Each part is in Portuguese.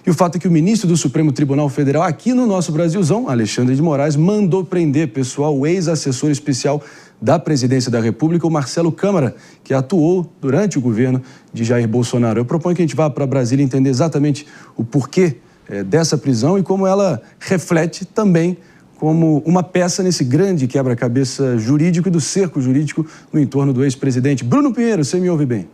E o fato é que o ministro do Supremo Tribunal Federal, aqui no nosso Brasilzão, Alexandre de Moraes, mandou prender, pessoal, o ex-assessor especial da Presidência da República, o Marcelo Câmara, que atuou durante o governo de Jair Bolsonaro. Eu proponho que a gente vá para Brasília entender exatamente o porquê dessa prisão e como ela reflete também como uma peça nesse grande quebra-cabeça jurídico e do cerco jurídico no entorno do ex-presidente. Bruno Pinheiro, você me ouve bem?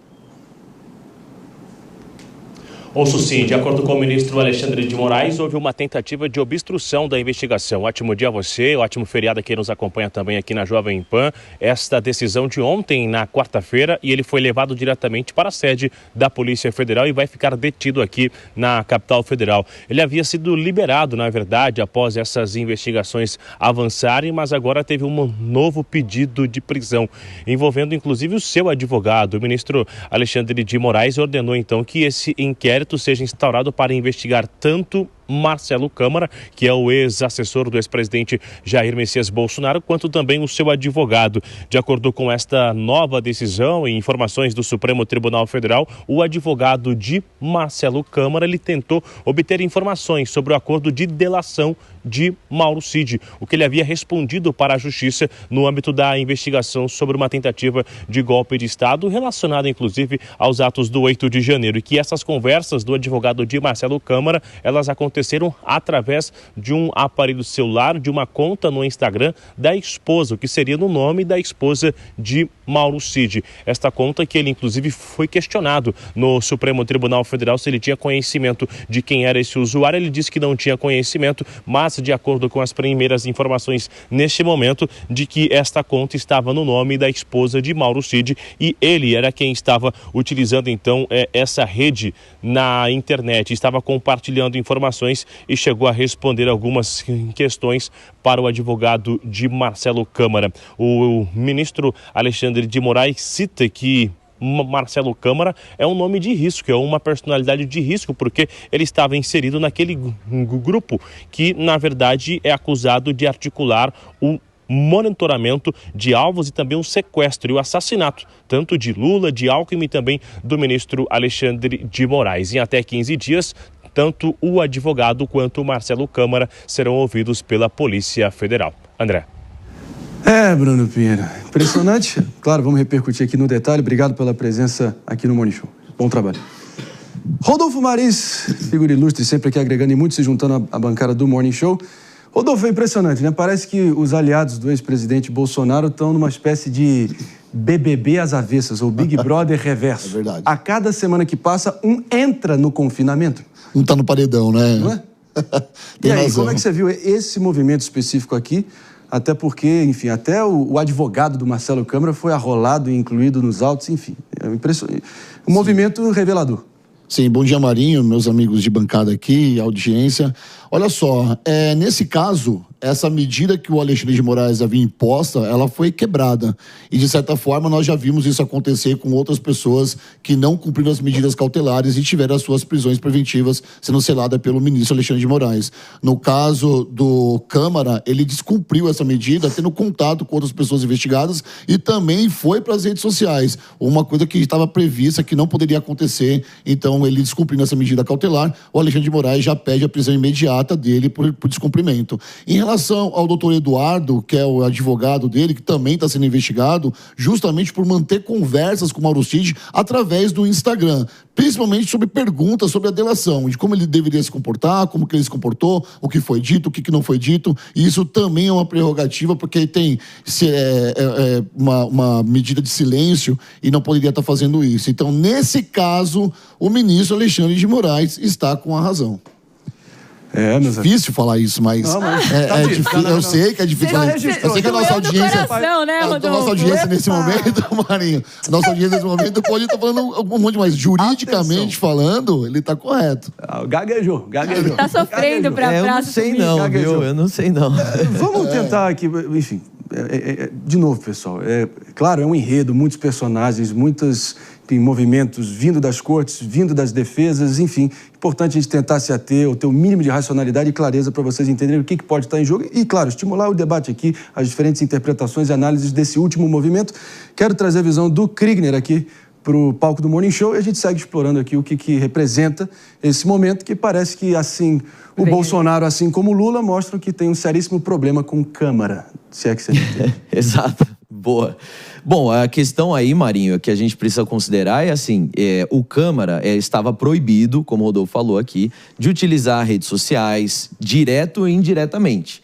Ouço sim. De acordo com o ministro Alexandre de Moraes, houve uma tentativa de obstrução da investigação. Ótimo dia a você, ótimo feriado a quem nos acompanha também aqui na Jovem Pan. Esta decisão de ontem, na quarta-feira, e ele foi levado diretamente para a sede da Polícia Federal e vai ficar detido aqui na capital federal. Ele havia sido liberado, na verdade, após essas investigações avançarem, mas agora teve um novo pedido de prisão, envolvendo inclusive o seu advogado. O ministro Alexandre de Moraes ordenou então que esse inquérito seja instaurado para investigar tanto Marcelo Câmara, que é o ex-assessor do ex-presidente Jair Messias Bolsonaro, quanto também o seu advogado. De acordo com esta nova decisão e informações do Supremo Tribunal Federal, o advogado de Marcelo Câmara, ele tentou obter informações sobre o acordo de delação de Mauro Cid, o que ele havia respondido para a Justiça no âmbito da investigação sobre uma tentativa de golpe de Estado relacionada inclusive aos atos do 8 de janeiro, e que essas conversas do advogado de Marcelo Câmara, elas aconteceram através de um aparelho celular, de uma conta no Instagram da esposa, o que seria no nome da esposa de Mauro Cid. Esta conta que ele inclusive foi questionado no Supremo Tribunal Federal se ele tinha conhecimento de quem era esse usuário. Ele disse que não tinha conhecimento, mas de acordo com as primeiras informações neste momento, de que esta conta estava no nome da esposa de Mauro Cid e ele era quem estava utilizando então essa rede na internet, estava compartilhando informações e chegou a responder algumas questões para o advogado de Marcelo Câmara. O ministro Alexandre de Moraes cita que Marcelo Câmara é um nome de risco, é uma personalidade de risco, porque ele estava inserido naquele grupo que, na verdade, é acusado de articular o monitoramento de alvos e também o sequestro e o assassinato, tanto de Lula, de Alckmin e também do ministro Alexandre de Moraes. Em até 15 dias, tanto o advogado quanto o Marcelo Câmara serão ouvidos pela Polícia Federal. André. Bruno Pinheiro, impressionante. Claro, vamos repercutir aqui no detalhe. Obrigado pela presença aqui no Morning Show. Bom trabalho. Rodolfo Maris, figura ilustre, sempre aqui agregando e muito, se juntando à bancada do Morning Show. Rodolfo, é impressionante, né? Parece que os aliados do ex-presidente Bolsonaro estão numa espécie de BBB às avessas, ou Big Brother reverso. É verdade. A cada semana que passa, um entra no confinamento. Um tá no paredão, né? Não é? Tem e aí, razão. como é que você viu esse movimento específico aqui? Até porque, enfim, até o advogado do Marcelo Câmara foi arrolado e incluído nos autos, enfim. É impressionante. Um movimento revelador. Sim, bom dia, Marinho, meus amigos de bancada aqui, audiência. Olha só, nesse caso, essa medida que o Alexandre de Moraes havia imposta, ela foi quebrada. E, de certa forma, nós já vimos isso acontecer com outras pessoas que não cumpriram as medidas cautelares e tiveram as suas prisões preventivas sendo seladas pelo ministro Alexandre de Moraes. No caso do Câmara, ele descumpriu essa medida, tendo contato com outras pessoas investigadas e também foi para as redes sociais. Uma coisa que estava prevista, que não poderia acontecer. Então, ele descumprindo essa medida cautelar, o Alexandre de Moraes já pede a prisão imediata dele por descumprimento. Em relação ao doutor Eduardo, que é o advogado dele, que também está sendo investigado, justamente por manter conversas com o Mauro Cid através do Instagram, principalmente sobre perguntas sobre a delação, de como ele deveria se comportar, como que ele se comportou, o que foi dito, o que não foi dito, e isso também é uma prerrogativa, porque tem uma medida de silêncio e não poderia estar fazendo isso. Então, nesse caso, o ministro Alexandre de Moraes está com a razão. É difícil falar isso, mas difícil. Eu sei que é difícil. Eu sei que a nossa audiência, nossa audiência nesse momento, Marinho, nossa audiência nesse momento pode estar falando um monte mais. Juridicamente falando, ele está correto. Gaguejou. Tá sofrendo pra eu não sei não, viu? Eu não sei não. Vamos tentar aqui, enfim, de novo, pessoal. Claro, é um enredo, muitos personagens, muitos movimentos vindo das cortes, vindo das defesas, enfim. Importante a gente tentar se ater, ou ter o mínimo de racionalidade e clareza para vocês entenderem o que pode estar em jogo e, claro, estimular o debate aqui, as diferentes interpretações e análises desse último movimento. Quero trazer a visão do Kriegner aqui para o palco do Morning Show e a gente segue explorando aqui o que representa esse momento, que parece que, assim, o Bolsonaro, assim como o Lula, mostram que tem um seríssimo problema com Câmara, se é que você entende. Exato. Boa. Bom, a questão aí, Marinho, que a gente precisa considerar é assim, o Câmara estava proibido, como o Rodolfo falou aqui, de utilizar redes sociais, direto e indiretamente.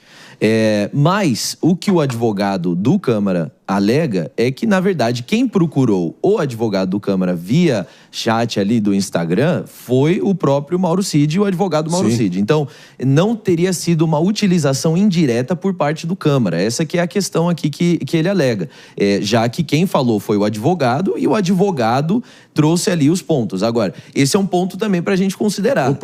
Mas o que o advogado do Câmara alega é que, na verdade, quem procurou o advogado do Câmara via chat ali do Instagram foi o próprio Mauro Cid e o advogado Mauro Cid. Então, não teria sido uma utilização indireta por parte do Câmara. Essa que é a questão aqui que ele alega. Já que quem falou foi o advogado e o advogado trouxe ali os pontos. Agora, esse é um ponto também para a gente considerar.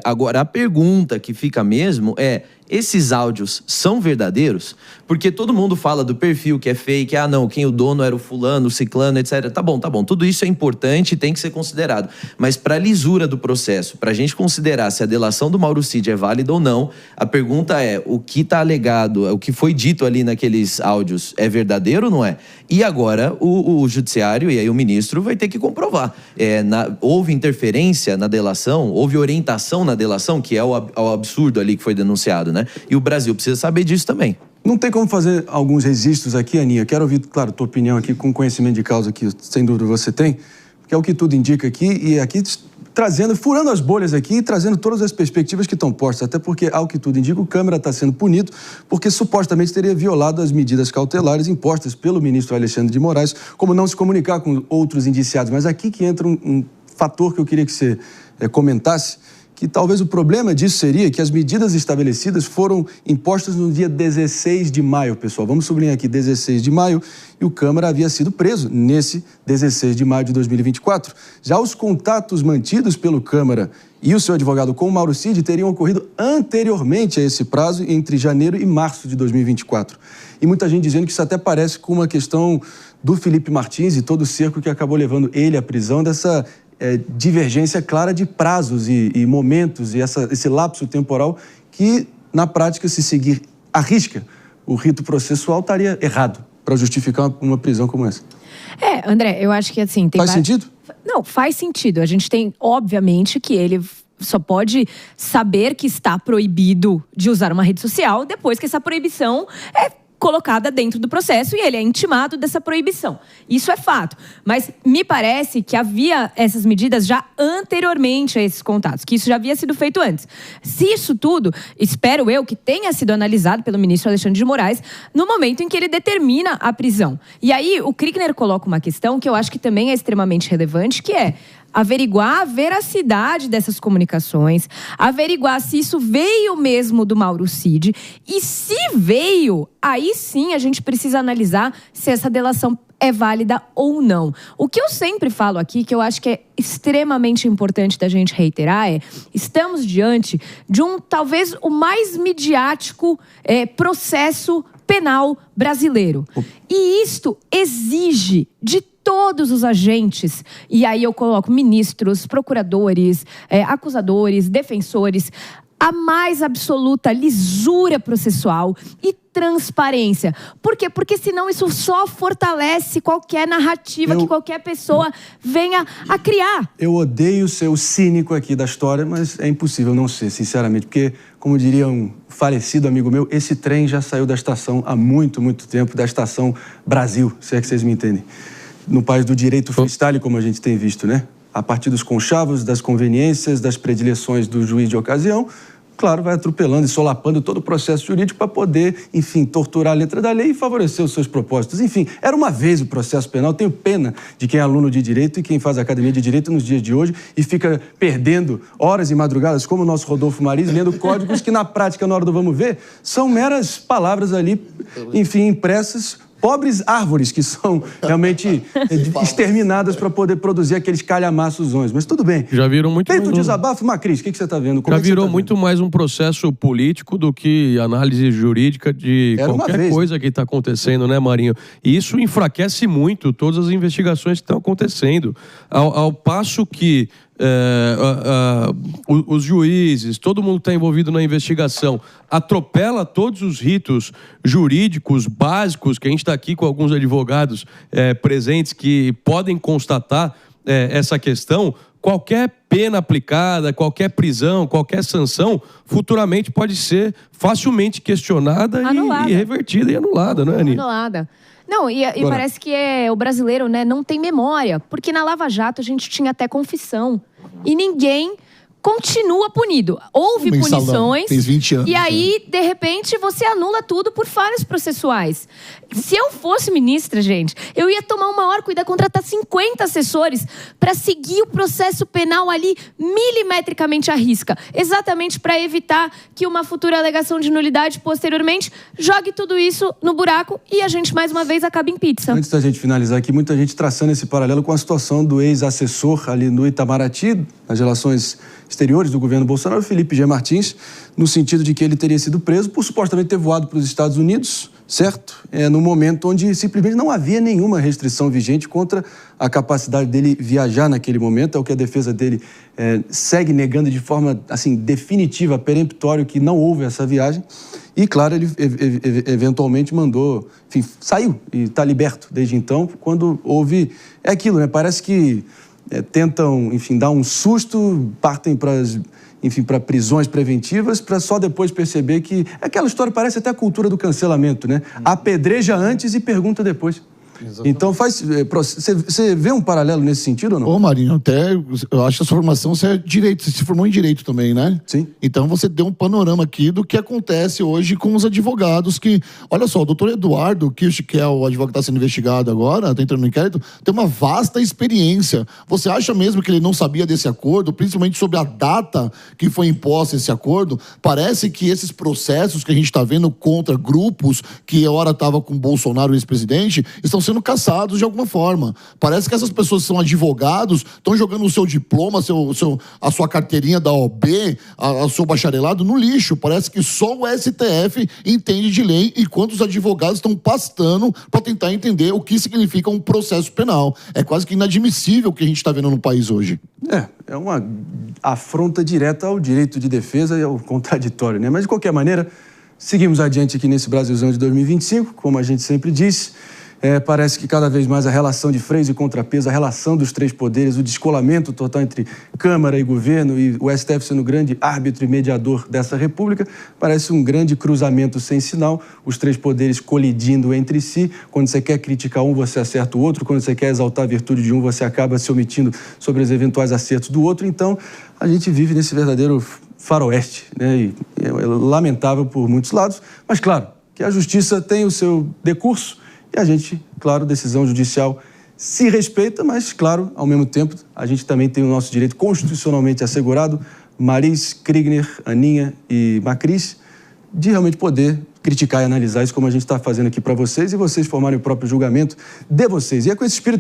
Agora, a pergunta que fica mesmo é: esses áudios são verdadeiros? Porque todo mundo fala do perfil que é fake, não, quem o dono era o fulano, o ciclano, etc. Tá bom, tudo isso é importante e tem que ser considerado. Mas para a lisura do processo, para a gente considerar se a delação do Mauro Cid é válida ou não, a pergunta é: o que está alegado, o que foi dito ali naqueles áudios é verdadeiro ou não é? E agora o judiciário e aí o ministro vai ter que comprovar. Houve interferência na delação, houve orientação na delação, que é o absurdo ali que foi denunciado, né? E o Brasil precisa saber disso também. Não tem como fazer alguns registros aqui, Aninha. Quero ouvir, claro, tua opinião aqui, com conhecimento de causa que, sem dúvida, você tem, que é o que tudo indica aqui, e aqui furando as bolhas aqui e trazendo todas as perspectivas que estão postas, até porque, ao que tudo indica, o Câmara está sendo punido porque supostamente teria violado as medidas cautelares impostas pelo ministro Alexandre de Moraes, como não se comunicar com outros indiciados. Mas aqui que entra um fator que eu queria que você comentasse, que talvez o problema disso seria que as medidas estabelecidas foram impostas no dia 16 de maio, pessoal. Vamos sublinhar aqui, 16 de maio, e o Câmara havia sido preso nesse 16 de maio de 2024. Já os contatos mantidos pelo Câmara e o seu advogado com o Mauro Cid teriam ocorrido anteriormente a esse prazo, entre janeiro e março de 2024. E muita gente dizendo que isso até parece com uma questão do Felipe Martins e todo o cerco que acabou levando ele à prisão, dessa divergência clara de prazos e momentos e esse lapso temporal que, na prática, se seguir à risca o rito processual, estaria errado para justificar uma prisão como essa. André, eu acho que assim... Faz sentido? Não, faz sentido. A gente tem, obviamente, que ele só pode saber que está proibido de usar uma rede social depois que essa proibição é colocada dentro do processo e ele é intimado dessa proibição. Isso é fato. Mas me parece que havia essas medidas já anteriormente a esses contatos, que isso já havia sido feito antes. Se isso tudo, espero eu, que tenha sido analisado pelo ministro Alexandre de Moraes no momento em que ele determina a prisão. E aí o Kriegner coloca uma questão que eu acho que também é extremamente relevante, que é averiguar a veracidade dessas comunicações, averiguar se isso veio mesmo do Mauro Cid, e se veio, aí sim a gente precisa analisar se essa delação é válida ou não. O que eu sempre falo aqui, que eu acho que é extremamente importante da gente reiterar, estamos diante de talvez o mais midiático processo penal brasileiro. E isto exige de todos os agentes, e aí eu coloco ministros, procuradores, acusadores, defensores, a mais absoluta lisura processual e transparência. Por quê? Porque senão isso só fortalece qualquer narrativa que qualquer pessoa venha a criar. Eu odeio ser o cínico aqui da história, mas é impossível não ser, sinceramente, porque, como diria um falecido amigo meu, esse trem já saiu da estação há muito, muito tempo, da estação Brasil, se é que vocês me entendem. No país do direito freestyle, como a gente tem visto, né? A partir dos conchavos, das conveniências, das predileções do juiz de ocasião, claro, vai atropelando e solapando todo o processo jurídico para poder, enfim, torturar a letra da lei e favorecer os seus propósitos. Enfim, era uma vez o processo penal. Tenho pena de quem é aluno de direito e quem faz academia de direito nos dias de hoje e fica perdendo horas e madrugadas, como o nosso Rodolfo Maris, lendo códigos que, na prática, na hora do vamos ver, são meras palavras ali, enfim, impressas. Pobres árvores que são realmente exterminadas para poder produzir aqueles calhamaços. Mas tudo bem. Já viram muito feito o desabafo, Macris, o que você está vendo? Já virou muito mais um processo político do que análise jurídica de qualquer coisa que está acontecendo, né, Marinho? E isso enfraquece muito todas as investigações que estão acontecendo. Ao passo que os juízes, todo mundo que está envolvido na investigação, atropela todos os ritos jurídicos básicos, que a gente está aqui com alguns advogados presentes que podem constatar essa questão, qualquer pena aplicada, qualquer prisão, qualquer sanção, futuramente pode ser facilmente questionada e revertida e anulada, não é, Aninha? Anulada. Não, e parece que o brasileiro, né, não tem memória, porque na Lava Jato a gente tinha até confissão e ninguém continua punido. Houve punições fez 20 anos, e aí, de repente, você anula tudo por falhas processuais. Se eu fosse ministra, gente, eu ia tomar o maior cuidado, contratar 50 assessores para seguir o processo penal ali milimetricamente à risca, exatamente para evitar que uma futura alegação de nulidade posteriormente jogue tudo isso no buraco e a gente mais uma vez acabe em pizza. Antes da gente finalizar aqui, muita gente traçando esse paralelo com a situação do ex-assessor ali no Itamaraty, nas relações exteriores do governo Bolsonaro, Felipe G. Martins, no sentido de que ele teria sido preso por supostamente ter voado para os Estados Unidos, certo? No momento onde simplesmente não havia nenhuma restrição vigente contra a capacidade dele viajar naquele momento. É o que a defesa dele segue negando de forma assim, definitiva, peremptória, que não houve essa viagem. E, claro, ele eventualmente mandou, enfim, saiu e está liberto desde então, quando houve... É aquilo, né? Parece que tentam, enfim, dar um susto, partem para prisões preventivas, para só depois perceber que... Aquela história parece até a cultura do cancelamento, né? Apedreja antes e pergunta depois. Exatamente. Então, você vê um paralelo nesse sentido ou não? Ô, Marinho, até eu acho que a sua formação você é direito, você se formou em direito também, né? Sim. Então você deu um panorama aqui do que acontece hoje com os advogados que... Olha só, o doutor Eduardo Kirsch, que é o advogado que está sendo investigado agora, está entrando no inquérito, tem uma vasta experiência. Você acha mesmo que ele não sabia desse acordo, principalmente sobre a data que foi imposta esse acordo? Parece que esses processos que a gente está vendo contra grupos que a hora estava com o Bolsonaro, o ex-presidente, estão sendo caçados de alguma forma. Parece que essas pessoas que são advogados, estão jogando o seu diploma, a sua carteirinha da OAB, o seu bacharelado no lixo. Parece que só o STF entende de lei e quantos advogados estão pastando para tentar entender o que significa um processo penal. É quase que inadmissível o que a gente está vendo no país hoje. É uma afronta direta ao direito de defesa e ao contraditório, né? Mas, de qualquer maneira, seguimos adiante aqui nesse Brasilzão de 2025, como a gente sempre disse. Parece que cada vez mais a relação de freios e contrapeso, a relação dos três poderes, o descolamento total entre Câmara e governo e o STF sendo grande árbitro e mediador dessa república, parece um grande cruzamento sem sinal, os três poderes colidindo entre si. Quando você quer criticar um, você acerta o outro. Quando você quer exaltar a virtude de um, você acaba se omitindo sobre os eventuais acertos do outro. Então, a gente vive nesse verdadeiro faroeste, né? E é lamentável por muitos lados, mas claro que a justiça tem o seu decurso. E a gente, claro, decisão judicial se respeita, mas, claro, ao mesmo tempo, a gente também tem o nosso direito constitucionalmente assegurado, Maris, Krigner, Aninha e Macris, de realmente poder criticar e analisar isso como a gente está fazendo aqui para vocês e vocês formarem o próprio julgamento de vocês. E é com esse espírito